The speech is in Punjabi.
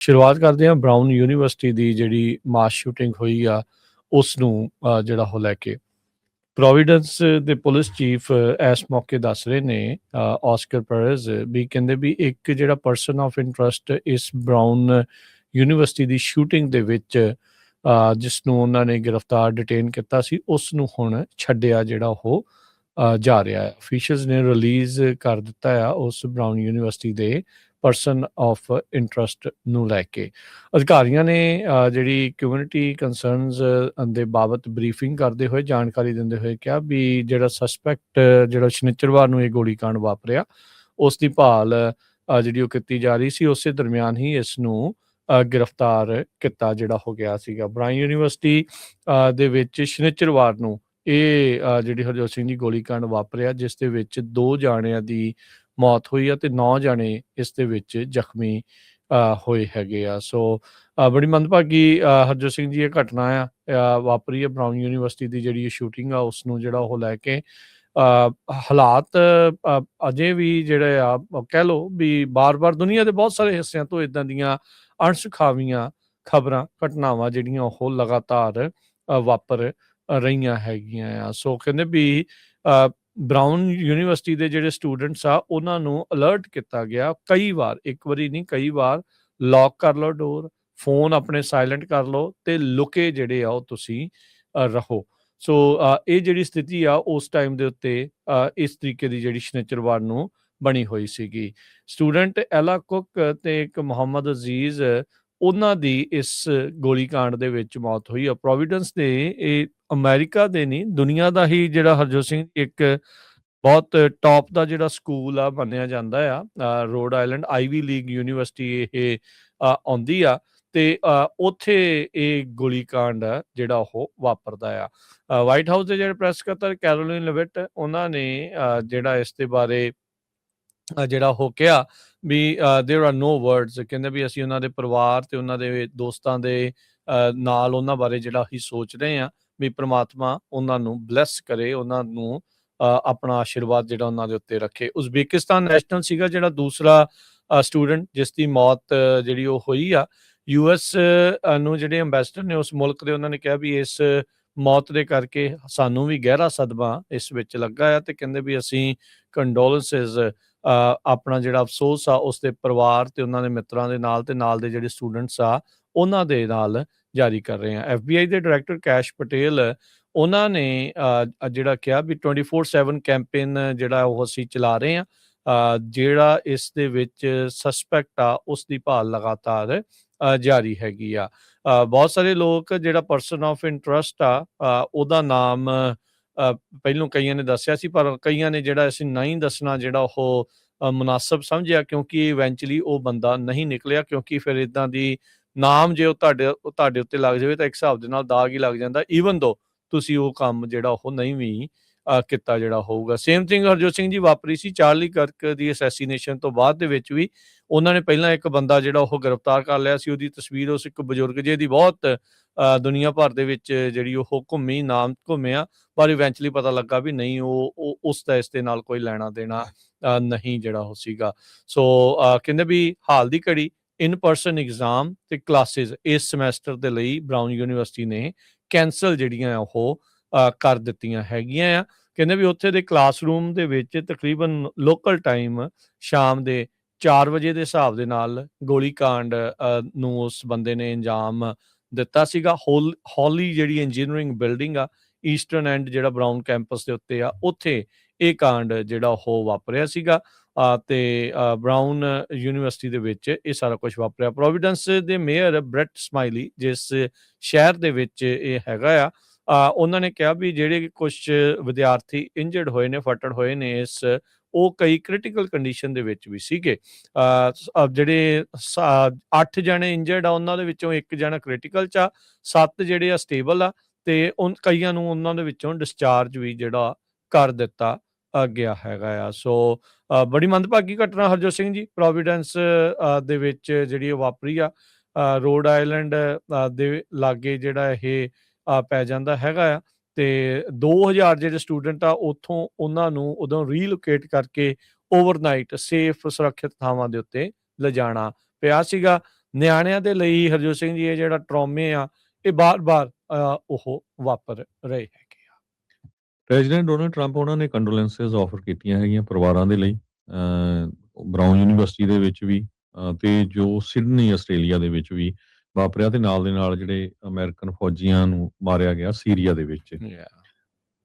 ਸ਼ੁਰੂਆਤ ਕਰਦੇ ਹਾਂ ਬਰਾਊਨ ਯੂਨੀਵਰਸਿਟੀ ਦੀ ਜਿਹੜੀ ਮਾਸ ਸ਼ੂਟਿੰਗ ਹੋਈ ਆ ਉਸ ਨੂੰ ਜਿਹੜਾ ਉਹ ਲੈ ਕੇ ਪ੍ਰੋਵੀਡੈਂਸ ਦੇ ਪੁਲਿਸ ਚੀਫ ਇਸ ਮੌਕੇ ਦੱਸ ਰਹੇ ਨੇ ਆਸਕਰ ਪਰਜ਼ ਵੀ ਕਹਿੰਦੇ ਵੀ ਇੱਕ ਜਿਹੜਾ ਪਰਸਨ ਆਫ ਇੰਟਰਸਟ ਇਸ ਬਰਾਊਨ ਯੂਨੀਵਰਸਿਟੀ ਦੀ ਸ਼ੂਟਿੰਗ ਦੇ ਵਿੱਚ ਜਿਸ ਨੂੰ ਉਹਨਾਂ ਨੇ ਗ੍ਰਿਫਤਾਰ ਡਿਟੇਨ ਕੀਤਾ ਸੀ ਉਸ ਨੂੰ ਹੁਣ ਛੱਡਿਆ ਜਿਹੜਾ ਉਹ ਜਾ ਰਿਹਾ ਹੈ। ਅਫੀਸ਼ੀਅਲਸ ਨੇ ਰਿਲੀਜ਼ ਕਰ ਦਿੱਤਾ ਆ ਉਸ ਬਰਾਊਨ ਯੂਨੀਵਰਸਿਟੀ ਦੇ ਪਰਸਨ ਆਫ ਇੰਟਰਸਟ ਨੂੰ ਲੈ ਕੇ। ਅਧਿਕਾਰੀਆਂ ਨੇ ਜਿਹੜੀ ਕਮਿਊਨਿਟੀ ਕੰਸਰਨਸ ਦੇ ਬਾਬਤ ਬਰੀਫਿੰਗ ਕਰਦੇ ਹੋਏ ਜਾਣਕਾਰੀ ਦਿੰਦੇ ਹੋਏ ਕਿਹਾ ਵੀ ਜਿਹੜਾ ਸਸਪੈਕਟ ਜਿਹੜਾ ਸ਼ਨੀਚਰਵਾਰ ਨੂੰ ਇਹ ਗੋਲੀਕਾਂਡ ਵਾਪਰਿਆ ਉਸ ਦੀ ਭਾਲ ਜਿਹੜੀ ਉਹ ਕੀਤੀ ਜਾ ਰਹੀ ਸੀ। ਉਸੇ ਦਰਮਿਆਨ ਹੀ ਇਸ ਨੂੰ ਗ੍ਰਿਫਤਾਰ ਕੀਤਾ ਜਿਹੜਾ ਹੋ ਗਿਆ ਸੀਗਾ। ਬਰਾਊਨ ਯੂਨੀਵਰਸਿਟੀ ਦੇ ਵਿੱਚ ਸ਼ਨੀਚਰਵਾਰ ਨੂੰ ਇਹ ਜਿਹੜੀ ਹਰਜੋਤ ਸਿੰਘ ਦੀ ਗੋਲੀਕਾਂਡ ਵਾਪਰਿਆ ਜਿਸ ਦੇ ਵਿੱਚ 2 ਜਾਣਿਆਂ ਦੀ ਮੌਤ ਹੋਈ ਆ ਤੇ 9 ਜਾਣੇ ਇਸ ਦੇ ਵਿੱਚ ਜ਼ਖਮੀ ਹੋਏ ਹੈਗੇ ਆ। ਸੋ ਬੜੀ ਮੰਦਭਾਗੀ ਹਰਜੋਤ ਸਿੰਘ ਜੀ ਇਹ ਘਟਨਾ ਆ ਵਾਪਰੀ ਹੈ ਬਰਾਊਨ ਯੂਨੀਵਰਸਿਟੀ ਦੀ ਜਿਹੜੀ ਸ਼ੂਟਿੰਗ ਆ ਉਸ ਨੂੰ ਜਿਹੜਾ ਉਹ ਲੈ ਕੇ ਹਾਲਾਤ ਅਜੇ ਵੀ ਜਿਹੜੇ ਆ ਕਹਿ ਲਓ ਵੀ ਬਾਰ-ਬਾਰ ਦੁਨੀਆ ਦੇ ਬਹੁਤ ਸਾਰੇ ਹਿੱਸਿਆਂ ਤੋਂ ਇੱਦਾਂ ਦੀਆਂ ਅਣਸੁਖਾਵੀਆਂ ਖਬਰਾਂ ਘਟਨਾਵਾਂ ਜਿਹੜੀਆਂ ਉਹ ਲਗਾਤਾਰ ਵਾਪਰ ਰਹੀਆਂ ਹੈਗੀਆਂ ਆ। ਸੋ ਕਹਿੰਦੇ ਵੀ ਬਰਾਊਨ ਯੂਨੀਵਰਸਿਟੀ ਦੇ ਜਿਹੜੇ ਸਟੂਡੈਂਟਸ ਆ ਉਹਨਾਂ ਨੂੰ ਅਲਰਟ ਕੀਤਾ ਗਿਆ ਕਈ ਵਾਰ, ਇੱਕ ਵਾਰੀ ਨਹੀਂ ਕਈ ਵਾਰ, ਲੌਕ ਕਰ ਲਓ ਡੋਰ, ਫੋਨ ਆਪਣੇ ਸਾਇਲੈਂਟ ਕਰ ਲਓ ਤੇ ਲੁਕੇ ਜਿਹੜੇ ਆ ਉਹ ਤੁਸੀਂ ਰਹੋ। ਸੋ ਇਹ ਜਿਹੜੀ ਸਥਿਤੀ ਆ ਉਸ ਟਾਈਮ ਦੇ ਉੱਤੇ ਇਸ ਤਰੀਕੇ ਦੀ ਜਿਹੜੀ ਸ਼ਨੀਚਰਵਾਰ ਨੂੰ ਬਣੀ ਹੋਈ ਸੀਗੀ। ਸਟੂਡੈਂਟ ਐਲਾ ਕੁੱਕ ਤੇ ਇੱਕ ਮੁਹੰਮਦ ਅਜ਼ੀਜ਼ ਉਹਨਾਂ ਦੀ ਇਸ ਗੋਲੀਕਾਂਡ ਦੇ ਵਿੱਚ ਮੌਤ ਹੋਈ ਆ। ਪ੍ਰੋਵੀਡੈਂਸ ਦੇ ਇਹ ਅਮਰੀਕਾ ਦੇ ਨਹੀਂ ਦੁਨੀਆ ਦਾ ਹੀ ਜਿਹੜਾ ਹਰਜੋਤ ਸਿੰਘ ਇੱਕ ਬਹੁਤ ਟੌਪ ਦਾ ਜਿਹੜਾ ਸਕੂਲ ਆ ਮੰਨਿਆ ਜਾਂਦਾ ਆ। Rhode Island Ivy League university ਇਹ ਆਉਂਦੀ ਆ ਤੇ ਉੱਥੇ ਇਹ ਗੋਲੀਕਾਂਡ ਜਿਹੜਾ ਉਹ ਵਾਪਰਦਾ ਆ। ਵਾਈਟ ਹਾਊਸ ਦੇ ਜਿਹੜੇ ਪ੍ਰੈਸ ਸਕੱਤਰ ਕੈਰੋਲਿਨ ਲੇਵਿਟ ਉਹਨਾਂ ਨੇ ਜਿਹੜਾ ਇਸ ਦੇ ਬਾਰੇ ਜਿਹੜਾ ਉਹ ਕਿਹਾ ਵੀ ਦੇਰ ਆਰ ਨੋ ਵਰਡਸ। ਕਹਿੰਦੇ ਵੀ ਅਸੀਂ ਉਹਨਾਂ ਦੇ ਪਰਿਵਾਰ ਤੇ ਉਹਨਾਂ ਦੇ ਦੋਸਤਾਂ ਦੇ ਨਾਲ ਉਹਨਾਂ ਬਾਰੇ ਜਿਹੜਾ ਅਸੀਂ ਸੋਚ ਰਹੇ ਹਾਂ ਵੀ ਪ੍ਰਮਾਤਮਾ ਉਹਨਾਂ ਨੂੰ ਬਲੈਸ ਕਰੇ, ਉਹਨਾਂ ਨੂੰ ਆਪਣਾ ਆਸ਼ੀਰਵਾਦ ਜਿਹੜਾ ਉਹਨਾਂ ਦੇ ਉੱਤੇ ਰੱਖੇ। ਉਜ਼ਬੇਕਿਸਤਾਨ ਨੈਸ਼ਨਲ ਸੀਗਾ ਜਿਹੜਾ ਦੂਸਰਾ ਸਟੂਡੈਂਟ ਜਿਸ ਦੀ ਮੌਤ ਜਿਹੜੀ ਉਹ ਹੋਈ ਆ। US ਨੂੰ ਜਿਹੜੇ ਅੰਬੈਸਡਰ ਨੇ ਉਸ ਮੁਲਕ ਦੇ ਉਹਨਾਂ ਨੇ ਕਿਹਾ ਵੀ ਇਸ ਮੌਤ ਦੇ ਕਰਕੇ ਸਾਨੂੰ ਵੀ ਗਹਿਰਾ ਸਦਮਾ ਇਸ ਵਿੱਚ ਲੱਗਾ ਆ ਤੇ ਕਹਿੰਦੇ ਵੀ ਅਸੀਂ ਕੰਡੋਲੈਂਸਿਸ ਆਪਣਾ ਜਿਹੜਾ ਅਫਸੋਸ ਆ ਉਸ ਦੇ ਪਰਿਵਾਰ ਤੇ ਉਹਨਾਂ ਦੇ ਮਿੱਤਰਾਂ ਦੇ ਨਾਲ ਤੇ ਨਾਲ ਦੇ ਜਿਹੜੇ ਸਟੂਡੈਂਟਸ ਆ ਉਹਨਾਂ ਦੇ ਨਾਲ ਜਾਰੀ ਕਰ ਰਹੇ ਆ। FBI ਦੇ ਡਾਇਰੈਕਟਰ ਕੈਸ਼ ਪਟੇਲ ਉਹਨਾਂ ਨੇ ਜਿਹੜਾ ਕਿਹਾ ਵੀ 24/7 ਕੈਂਪੇਨ ਜਿਹੜਾ ਉਹ ਅਸੀਂ ਚਲਾ ਰਹੇ ਆ ਜਿਹੜਾ ਇਸ ਦੇ ਵਿੱਚ ਸਸਪੈਕਟ ਆ ਉਸ ਦੀ ਭਾਲ ਲਗਾਤਾਰ ਜਾਰੀ ਹੈਗੀ ਆ। ਬਹੁਤ ਸਾਰੇ ਲੋਕ ਜਿਹੜਾ ਪਰਸਨ ਆਫ ਇੰਟਰਸਟ ਆ ਉਹਦਾ ਨਾਮ ਪਹਿਲੋਂ ਕਈਆਂ ਨੇ ਦੱਸਿਆ ਸੀ ਪਰ ਕਈਆਂ ਨੇ ਜਿਹੜਾ ਅਸੀਂ ਨਹੀਂ ਦੱਸਣਾ ਜਿਹੜਾ ਉਹ ਮੁਨਾਸਬ ਸਮਝਿਆ ਕਿਉਂਕਿ ਇਵੈਂਚੁਅਲੀ ਉਹ ਬੰਦਾ ਨਹੀਂ ਨਿਕਲਿਆ ਕਿਉਂਕਿ ਫਿਰ ਇੱਦਾਂ ਦੀ ਨਾਮ ਜੇ ਉਹ ਤੁਹਾਡੇ ਉੱਤੇ ਲੱਗ ਜਾਵੇ ਤਾਂ ਇੱਕ ਹਿਸਾਬ ਦੇ ਨਾਲ ਦਾਗ ਹੀ ਲੱਗ ਜਾਂਦਾ ਈਵਨ ਦੋ ਤੁਸੀਂ ਉਹ ਕੰਮ ਜਿਹੜਾ ਉਹ ਨਹੀਂ ਵੀ ਕੀਤਾ ਜਿਹੜਾ ਹੋਊਗਾ। ਸੇਮ ਥਿੰਗ ਹਰਜੋਤ ਸਿੰਘ ਜੀ ਵਾਪਰੀ ਸੀ ਚਾਰਲੀ ਕਰਕ ਦੀ ਅਸੈਸੀਨੇਸ਼ਨ ਤੋਂ ਬਾਅਦ ਦੇ ਵਿੱਚ ਵੀ ਉਹਨਾਂ ਨੇ ਪਹਿਲਾਂ ਇੱਕ ਬੰਦਾ ਜਿਹੜਾ ਉਹ ਗ੍ਰਿਫਤਾਰ ਕਰ ਲਿਆ ਸੀ। ਉਹਦੀ ਤਸਵੀਰ ਉਸ ਇੱਕ ਬਜ਼ੁਰਗ ਜਿਹਦੀ ਬਹੁਤ ਦੁਨੀਆ ਭਰ ਦੇ ਵਿੱਚ ਜਿਹੜੀ ਉਹ ਘੁੰਮੀ, ਨਾਮ ਘੁੰਮਿਆ ਪਰ ਇਵੈਂਚੁਅਲੀ ਪਤਾ ਲੱਗਾ ਵੀ ਨਹੀਂ ਉਹ ਉਸ ਦਾ ਇਸ ਦੇ ਨਾਲ ਕੋਈ ਲੈਣਾ ਦੇਣਾ ਨਹੀਂ ਜਿਹੜਾ ਉਹ ਸੀਗਾ। ਸੋ ਕਹਿੰਦੇ ਵੀ ਹਾਲ ਦੀ ਘੜੀ ਇਨ ਪਰਸਨ ਐਗਜ਼ਾਮ ਤੇ ਕਲਾਸਿਸ ਇਸ ਸਮੈਸਟਰ ਦੇ ਲਈ ਬਰਾਊਨ ਯੂਨੀਵਰਸਿਟੀ ਨੇ ਕੈਂਸਲ ਜਿਹੜੀਆਂ ਉਹ ਕਰ ਦਿੱਤੀਆਂ ਹੈਗੀਆਂ ਆ। ਕਹਿੰਦੇ ਵੀ ਉੱਥੇ ਦੇ ਕਲਾਸਰੂਮ ਦੇ ਵਿੱਚ ਤਕਰੀਬਨ ਲੋਕਲ ਟਾਈਮ ਸ਼ਾਮ ਦੇ 4 ਵਜੇ ਦੇ ਹਿਸਾਬ ਦੇ ਨਾਲ ਗੋਲੀਕਾਂਡ ਨੂੰ ਉਸ ਬੰਦੇ ਨੇ ਅੰਜਾਮ ਦਿੱਤਾ ਸੀਗਾ। ਹੌਲੀ ਜਿਹੜੀ ਇੰਜੀਨੀਅਰਿੰਗ ਬਿਲਡਿੰਗ ਆ ਈਸਟਰਨ ਐਂਡ ਜਿਹੜਾ ਬਰਾਊਨ ਕੈਂਪਸ ਦੇ ਉੱਤੇ ਆ ਉੱਥੇ ਇਹ ਕਾਂਡ ਜਿਹੜਾ ਉਹ ਵਾਪਰਿਆ ਸੀਗਾ ਤੇ ਬਰਾਊਨ ਯੂਨੀਵਰਸਿਟੀ ਦੇ ਵਿੱਚ ਇਹ ਸਾਰਾ ਕੁਝ ਵਾਪਰਿਆ। ਪ੍ਰੋਵੀਡੈਂਸ ਦੇ ਮੇਅਰ ਬ੍ਰੈਟ ਸਮਾਈਲੀ ਜਿਸ ਸ਼ਹਿਰ ਦੇ ਵਿੱਚ ਇਹ ਹੈਗਾ ਆ ਉਹਨਾਂ ਨੇ ਕਿਹਾ ਵੀ ਜਿਹੜੇ ਕੁਝ ਵਿਦਿਆਰਥੀ ਇੰਜਰਡ ਹੋਏ ਨੇ, ਫੱਟੜ ਹੋਏ ਨੇ ਉਹ ਕਈ ਕ੍ਰਿਟੀਕਲ ਕੰਡੀਸ਼ਨ ਦੇ ਵਿੱਚ ਵੀ ਸੀਗੇ। ਜਿਹੜੇ 8 ਜਣੇ ਇੰਜਰਡ ਆ ਉਹਨਾਂ ਦੇ ਵਿੱਚੋਂ 1 ਜਣਾ ਕ੍ਰਿਟੀਕਲ 'ਚ ਆ, 7 ਜਿਹੜੇ ਆ ਸਟੇਬਲ ਆ ਤੇ ਕਈਆਂ ਨੂੰ ਉਹਨਾਂ ਦੇ ਵਿੱਚੋਂ ਡਿਸਚਾਰਜ ਵੀ ਜਿਹੜਾ ਕਰ ਦਿੱਤਾ ਗਿਆ ਹੈਗਾ ਆ। ਸੋ ਬੜੀ ਮੰਦਭਾਗੀ ਘਟਨਾ ਹਰਜੋਤ ਸਿੰਘ ਜੀ ਪ੍ਰੋਵੀਡੈਂਸ ਦੇ ਵਿੱਚ ਜਿਹੜੀ ਵਾਪਰੀ ਆ। ਰੋਡ ਆਈਲੈਂਡ ਦੇ ਲਾਗੇ ਜਿਹੜਾ ਇਹ ਪੈ ਜਾਂਦਾ ਹੈਗਾ ਆ ਤੇ 2000 ਜਿਹੜੇ ਸਟੂਡੈਂਟ ਆ ਉੱਥੋਂ ਉਹਨਾਂ ਨੂੰ ਉਦੋਂ ਰੀਲੋਕੇਟ ਕਰਕੇ ਓਵਰਨਾਈਟ ਸੇਫ ਸੁਰੱਖਿਅਤ ਥਾਵਾਂ ਦੇ ਉੱਤੇ ਲਿਜਾਣਾ ਪਿਆ ਸੀਗਾ ਨਿਆਣਿਆਂ ਦੇ ਲਈ ਹਰਜੋਤ ਸਿੰਘ ਜੀ ਇਹ ਜਿਹੜਾ ਟਰੌਮੇ ਆ ਇਹ ਬਾਰ-ਬਾਰ ਉਹ ਵਾਪਰ ਰਹੇ ਹੈਗੇ ਆ। ਪ੍ਰੈਜ਼ੀਡੈਂਟ ਡੋਨਲਡ ਟਰੰਪ ਉਹਨਾਂ ਨੇ ਕੰਡੋਲੈਂਸਸ ਆਫਰ ਕੀਤੀਆਂ ਹੈਗੀਆਂ ਪਰਿਵਾਰਾਂ ਦੇ ਲਈ। ਬਰਾਊਨ ਯੂਨੀਵਰਸਿਟੀ ਦੇ ਵਿੱਚ ਵੀ ਤੇ ਜੋ ਸਿਡਨੀ ਆਸਟ੍ਰੇਲੀਆ ਦੇ ਵਿੱਚ ਵੀ ਵਾਪਰਿਆ, ਤੇ ਨਾਲ ਦੇ ਨਾਲ ਜਿਹੜੇ ਅਮਰੀਕਨ ਫੌਜੀਆਂ ਨੂੰ ਮਾਰਿਆ ਗਿਆ ਸੀਰੀਆ ਦੇ ਵਿੱਚ।